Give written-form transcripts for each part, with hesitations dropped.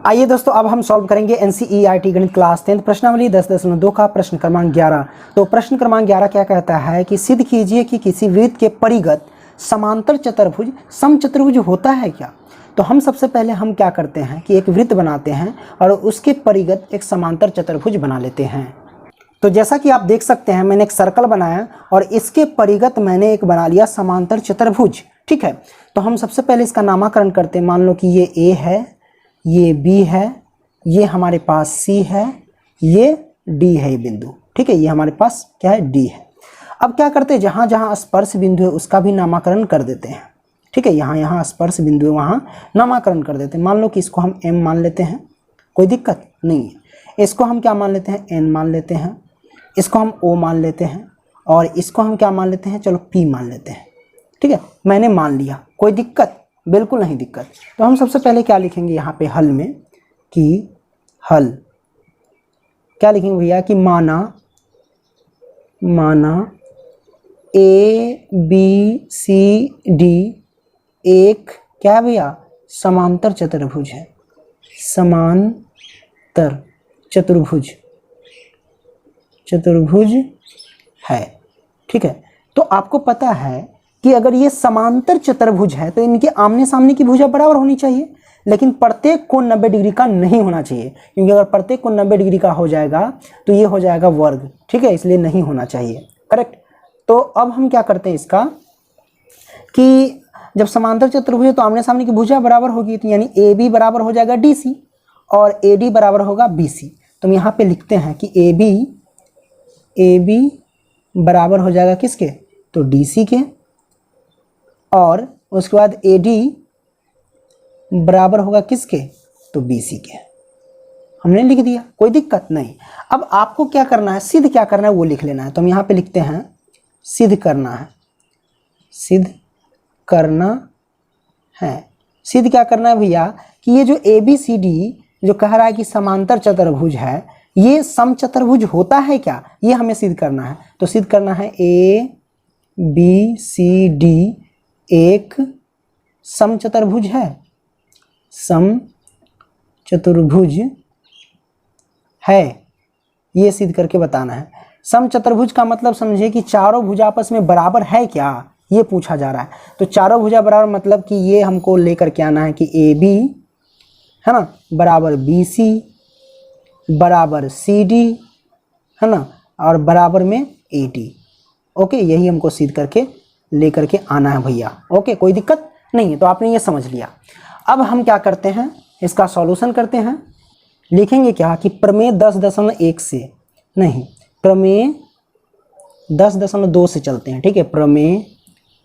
आइए दोस्तों, अब हम सॉल्व करेंगे एनसीईआरटी गणित क्लास 10 प्रश्नावली 10.2 का प्रश्न क्रमांक 11। तो प्रश्न क्रमांक 11 क्या कहता है कि सिद्ध कीजिए कि किसी वृत्त के परिगत समांतर चतुर्भुज समचतुर्भुज होता है क्या। तो हम सबसे पहले हम क्या करते हैं कि एक वृत्त बनाते हैं और उसके परिगत एक समांतर चतुर्भुज बना लेते हैं। तो जैसा कि आप देख सकते हैं, मैंने एक सर्कल बनाया और इसके परिगत मैंने एक बना लिया समांतर चतुर्भुज। ठीक है, तो हम सबसे पहले इसका नामकरण करते हैं। मान लो कि ये ए है, ये बी है, ये हमारे पास सी है, ये डी है ये बिंदु। ठीक है, ये हमारे पास क्या है, डी है। अब क्या करते हैं, जहाँ जहाँ स्पर्श बिंदु है उसका भी नामकरण कर देते हैं। ठीक है, यहाँ यहाँ स्पर्श बिंदु है वहाँ नामकरण कर देते हैं। मान लो कि इसको हम एम मान लेते हैं, कोई दिक्कत नहीं है। इसको हम क्या मान लेते हैं, एन मान लेते हैं। इसको हम ओ मान लेते हैं और इसको हम क्या मान लेते हैं, चलो पी मान लेते हैं। ठीक है, मैंने मान लिया, कोई दिक्कत बिल्कुल नहीं दिक्कत। तो हम सबसे पहले क्या लिखेंगे यहाँ पे हल में कि हल क्या लिखेंगे भैया कि माना ए बी सी डी एक क्या है भैया, समांतर चतुर्भुज है। समांतर चतुर्भुज है। ठीक है, तो आपको पता है कि अगर ये समांतर चतुर्भुज है तो इनके आमने सामने की भुजा बराबर होनी चाहिए, लेकिन प्रत्येक कोण 90 डिग्री का नहीं होना चाहिए, क्योंकि अगर प्रत्येक कोण 90 डिग्री का हो जाएगा तो ये हो जाएगा वर्ग। ठीक है, इसलिए नहीं होना चाहिए। करेक्ट। तो अब हम क्या करते हैं इसका कि जब समांतर चतुर्भुज है तो आमने सामने की भुजा बराबर होगी, तो यानी ए बी बराबर हो जाएगा डी सी और ए डी बराबर होगा बी सी। तो हम यहाँ पे लिखते हैं कि ए बी बराबर हो जाएगा किसके, तो डी सी के, और उसके बाद ए डी बराबर होगा किसके, तो बी सी के। हमने लिख दिया, कोई दिक्कत नहीं। अब आपको क्या करना है, सिद्ध क्या करना है वो लिख लेना है। तो हम यहाँ पे लिखते हैं सिद्ध करना है। सिद्ध क्या करना है भैया कि ये जो ए बी सी डी जो कह रहा है कि समांतर चतुर्भुज है, ये समचतुर्भुज होता है क्या, ये हमें सिद्ध करना है। तो सिद्ध करना है ए बी सी डी एक समचतुर्भुज है। समचतुर्भुज है, ये सिद्ध करके बताना है। समचतुर्भुज का मतलब समझे कि चारों भुजा आपस में बराबर है क्या, ये पूछा जा रहा है। तो चारों भुजा बराबर मतलब कि ये हमको लेकर के आना है कि ए बी है ना बराबर बी सी बराबर सी डी है ना और बराबर में ए डी। ओके, यही हमको सिद्ध करके लेकर के आना है भैया। ओके, कोई दिक्कत नहीं है। तो आपने ये समझ लिया। अब हम क्या करते हैं, इसका सॉल्यूशन करते हैं। लिखेंगे क्या कि प्रमेय 10.1 से नहीं, प्रमेय 10.2 से चलते हैं। ठीक है, प्रमेय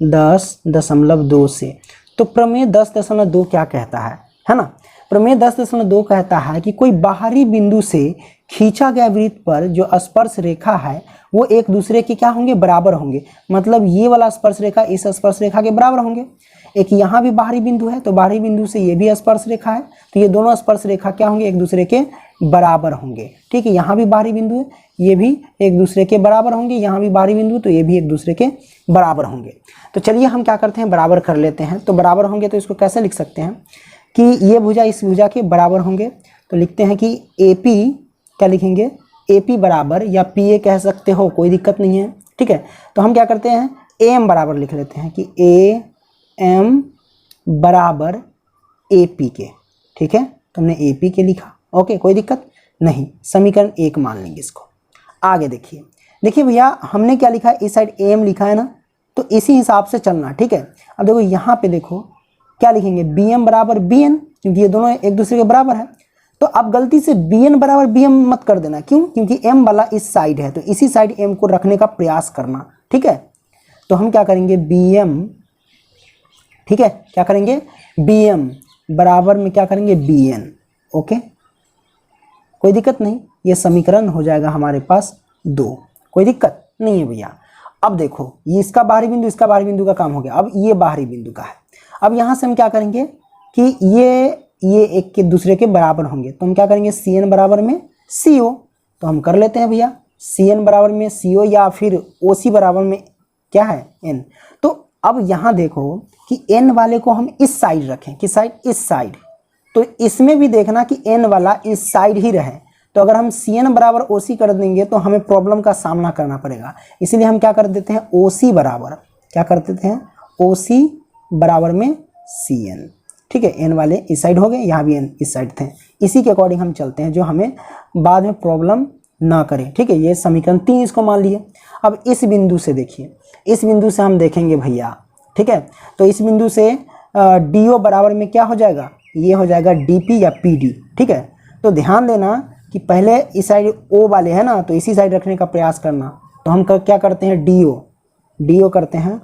10.2 से। तो प्रमेय 10.2 क्या कहता है ना, प्रमेय 10.2 कहता है कि कोई बाहरी बिंदु से खींचा गया वृत्त पर जो स्पर्श रेखा है वो एक दूसरे के क्या होंगे, बराबर होंगे। मतलब ये वाला स्पर्श रेखा इस स्पर्श रेखा के बराबर होंगे। एक यहाँ भी बाहरी बिंदु है तो बाहरी बिंदु से ये भी स्पर्श रेखा है, तो ये दोनों स्पर्श रेखा क्या होंगे, एक दूसरे के बराबर होंगे। ठीक है, यहाँ भी बाहरी बिंदु है, ये भी एक दूसरे के बराबर होंगे। यहाँ भी बाहरी बिंदु तो ये भी एक दूसरे के बराबर होंगे। तो चलिए हम क्या करते हैं, बराबर कर लेते हैं। तो बराबर होंगे तो इसको कैसे लिख सकते हैं कि ये भुजा इस भुजा के बराबर होंगे। तो लिखते हैं कि ए पी क्या लिखेंगे, ए पी बराबर या पी ए कह सकते हो, कोई दिक्कत नहीं है। ठीक है, तो हम क्या करते हैं ए एम बराबर लिख लेते हैं कि ए एम बराबर ए पी के। ठीक है, तो हमने ए पी के लिखा। ओके, कोई दिक्कत नहीं। समीकरण 1 मान लेंगे इसको। आगे देखिए भैया हमने क्या लिखा है, इस साइड ए एम लिखा है ना, तो इसी हिसाब से चलना। ठीक है, अब देखो यहाँ पे देखो क्या लिखेंगे, बी एम बराबर बी एन, क्योंकि ये दोनों एक दूसरे के बराबर है। तो अब गलती से बी एन बराबर बी एम मत कर देना, क्यों, क्योंकि एम वाला इस साइड है, तो इसी साइड एम को रखने का प्रयास करना। ठीक है, तो हम क्या करेंगे बी एम, ठीक है, क्या करेंगे बी एम बराबर में क्या करेंगे बी एन। ओके, कोई दिक्कत नहीं, ये समीकरण हो जाएगा हमारे पास 2, कोई दिक्कत नहीं है भैया। अब देखो ये इसका बाहरी बिंदु इसका बाहरी बिंदु का काम हो गया, अब ये बाहरी बिंदु का है। अब यहाँ से हम क्या करेंगे कि ये एक के दूसरे के बराबर होंगे, तो हम क्या करेंगे सी एन बराबर में सी ओ। तो हम कर लेते हैं भैया, सी एन बराबर में सी ओ या फिर ओ सी बराबर में क्या है एन। तो अब यहाँ देखो कि एन वाले को हम इस साइड रखें, किस साइड, इस साइड। तो इसमें भी देखना कि एन वाला इस साइड ही रहे। तो अगर हम सी एन बराबर ओ सी कर देंगे तो हमें प्रॉब्लम का सामना करना पड़ेगा। इसीलिए हम क्या कर देते हैं, ओ सी बराबर, क्या कर देते हैं, ओ सी बराबर में सी एन। ठीक है, एन वाले इस साइड हो गए, यहाँ भी एन इस साइड थे। इसी के अकॉर्डिंग हम चलते हैं जो हमें बाद में प्रॉब्लम ना करे। ठीक है, ये समीकरण 3 इसको मान लिए। अब इस बिंदु से देखिए, इस बिंदु से हम देखेंगे भैया। ठीक है, तो इस बिंदु से डी ओ बराबर में क्या हो जाएगा, ये हो जाएगा डी पी या पी डी। ठीक है, तो ध्यान देना कि पहले इस साइड ओ वाले है ना, तो इसी साइड रखने का प्रयास करना। तो हम क्या करते हैं, डी ओ करते हैं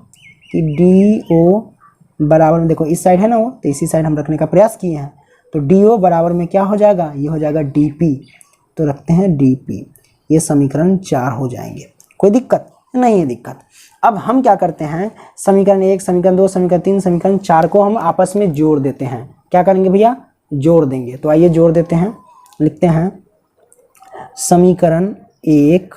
कि डी ओ बराबर में, देखो इस साइड है ना वो, तो इसी साइड हम रखने का प्रयास किए हैं। तो डी ओ बराबर में क्या हो जाएगा, ये हो जाएगा डी पी। तो रखते हैं डी पी, ये समीकरण 4 हो जाएंगे। कोई दिक्कत नहीं है, दिक्कत। अब हम क्या करते हैं, समीकरण 1, समीकरण 2, समीकरण 3, समीकरण 4 को हम आपस में जोड़ देते हैं। क्या करेंगे भैया, जोड़ देंगे। तो आइए जोड़ देते हैं, लिखते हैं समीकरण 1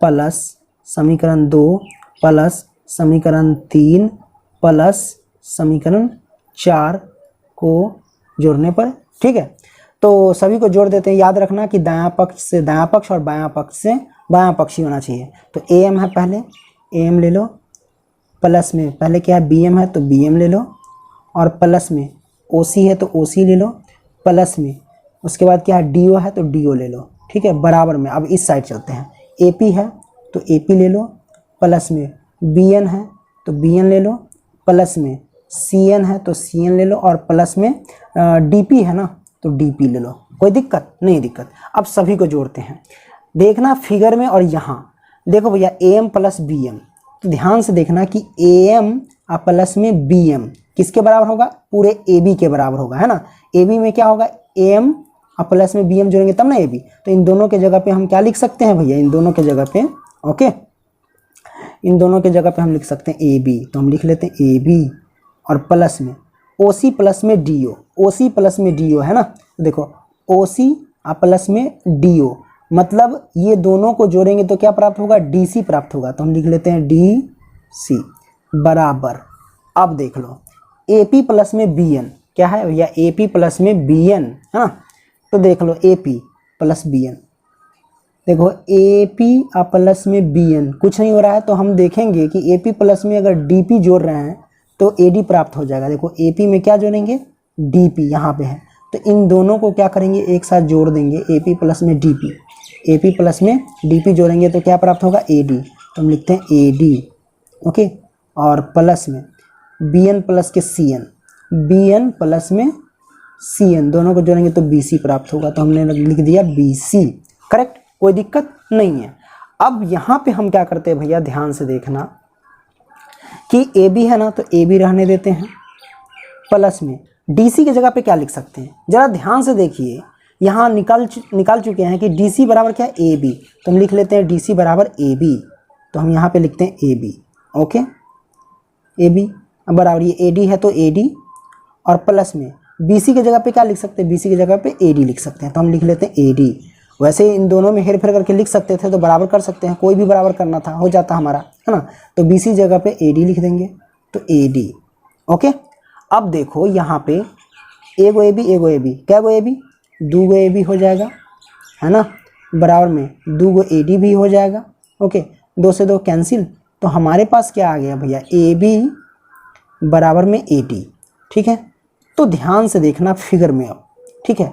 प्लस समीकरण 2 प्लस समीकरण 3 प्लस समीकरण 4 को जोड़ने पर। ठीक है, तो सभी को जोड़ देते हैं। याद रखना कि दायां पक्ष से दायां पक्ष और बायां पक्ष से बायां पक्ष ही होना चाहिए। तो ए एम है, पहले ए एम ले लो, प्लस में पहले क्या है, बी एम है तो बी एम ले लो, और प्लस में ओ सी है तो ओ सी ले लो, प्लस में उसके बाद क्या है, डी ओ है तो डी ओ ले लो। ठीक है, बराबर में अब इस साइड चलते हैं, ए पी है तो ए पी ले लो, प्लस में बी एन है तो बी एन ले लो, प्लस में सी एन है तो सी एन ले लो, और प्लस में डी पी है ना तो डी पी ले लो। कोई दिक्कत नहीं, दिक्कत। अब सभी को जोड़ते हैं, देखना फिगर में, और यहाँ देखो भैया A M plus B M. तो ध्यान से देखना कि ए एम प्लस में बी एम किसके बराबर होगा, पूरे ए बी के बराबर होगा, है ना। ए बी में क्या होगा, ए एम प्लस में बी एम जोड़ेंगे तब ना ए बी। तो इन दोनों के जगह पे हम क्या लिख सकते हैं भैया, इन दोनों के जगह पे, ओके, इन दोनों के जगह पे हम लिख सकते हैं ए बी। तो हम लिख लेते हैं ए बी, और प्लस में ओ सी प्लस में डी ओ, ओ सी प्लस में डी ओ, है ना। तो देखो ओ सी प्लस में डी ओ, मतलब ये दोनों को जोड़ेंगे तो क्या प्राप्त होगा, डी सी प्राप्त होगा। तो हम लिख लेते हैं डी सी बराबर, अब देख लो ए पी प्लस में बी एन, क्या है भैया, ए पी प्लस में बी एन, है ना। तो देख लो A P plus B N, देखो ए पी प्लस में बी एन कुछ नहीं हो रहा है, तो हम देखेंगे कि ए पी प्लस में अगर डी पी जोड़ रहे हैं तो ए डी प्राप्त हो जाएगा। देखो ए पी में क्या जोड़ेंगे, डी पी यहाँ पे है, तो इन दोनों को क्या करेंगे, एक साथ जोड़ देंगे, ए पी प्लस में डी पी, ए पी प्लस में डी पी जोड़ेंगे तो क्या प्राप्त होगा, ए डी। तो हम लिखते हैं ए डी, ओके, और प्लस में बी एन प्लस के C N, B N plus में सी एन, दोनों को जोड़ेंगे तो बी सी प्राप्त होगा। तो हमने लिख दिया बी सी, करेक्ट, कोई दिक्कत नहीं है। अब यहाँ पे हम क्या करते हैं भैया, ध्यान से देखना कि ए बी है ना, तो ए बी रहने देते हैं, प्लस में डी सी की जगह पे क्या लिख सकते हैं, जरा ध्यान से देखिए। यहाँ निकाल चुके हैं कि डी सी बराबर क्या है, ए बी। तो हम लिख लेते हैं डी सी बराबर ए बी। तो हम यहाँ पे लिखते हैं A B, okay, A B बराबर, ये ए डी है तो ए डी, और प्लस में बी सी की जगह पे क्या लिख सकते हैं, बी सी की जगह पे ए डी लिख सकते हैं। तो हम लिख लेते हैं ए डी। वैसे इन दोनों में हेर फेर करके लिख सकते थे, तो बराबर कर सकते हैं, कोई भी बराबर करना था हो जाता हमारा, है ना। तो बी सी जगह पे ए डी लिख देंगे, तो ए डी, ओके। अब देखो यहाँ पे एगो ए बी, एगो ए बी, क्या गो ए बी, दो गो ए बी हो जाएगा, है ना, बराबर में दो गो ए डी भी हो जाएगा, ओके, 2 से 2 कैंसिल। तो हमारे पास क्या आ गया भैया, ए बी बराबर में ए डी। ठीक है, तो ध्यान से देखना फिगर में अब, ठीक है।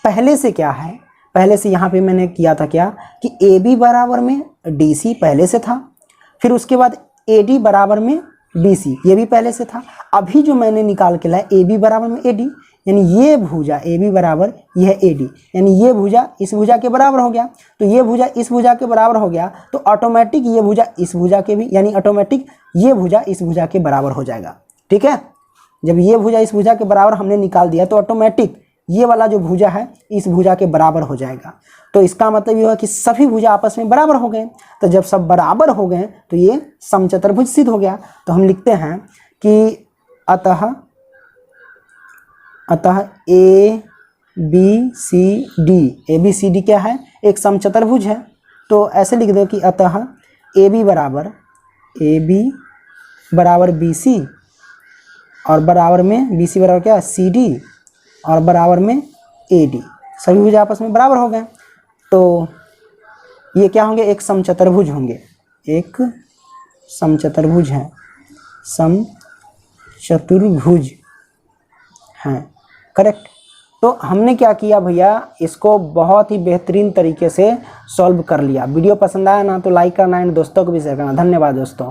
पहले से क्या है, पहले से यहाँ पे मैंने किया था क्या कि ए बी बराबर में डी सी पहले से था, फिर उसके बाद ए डी बराबर में बी सी, ये भी पहले से था। अभी जो मैंने निकाल के लाया ए बी बराबर में ए डी, यानी ये भुजा ए बी बराबर यह है ए डी, यानी ये भुजा इस भुजा के बराबर हो गया, तो ये भुजा इस भुजा के बराबर हो गया, तो ऑटोमेटिक ये भुजा इस भुजा के भी, यानी ऑटोमेटिक ये भुजा इस भुजा के बराबर हो जाएगा। ठीक है, जब ये भुजा इस भुजा के बराबर हमने निकाल दिया तो ऑटोमेटिक ये वाला जो भुजा है इस भुजा के बराबर हो जाएगा। तो इसका मतलब ये हुआ कि सभी भुजा आपस में बराबर हो गए। तो जब सब बराबर हो गए तो ये समचतुर्भुज सिद्ध हो गया। तो हम लिखते हैं कि अतः ए बी सी डी क्या है, एक समचतुर्भुज है। तो ऐसे लिख दो कि अतः ए बी बराबर बी सी, और बराबर में बी सी बराबर क्या है, सी डी, और बराबर में AD, सभी भुज आपस में बराबर हो गए। तो ये क्या होंगे, एक समचतुर्भुज होंगे, एक समचतुर्भुज है, समचतुर्भुज हैं, करेक्ट। तो हमने क्या किया भैया, इसको बहुत ही बेहतरीन तरीके से सॉल्व कर लिया। वीडियो पसंद आया ना तो लाइक करना एंड दोस्तों को भी शेयर करना। धन्यवाद दोस्तों।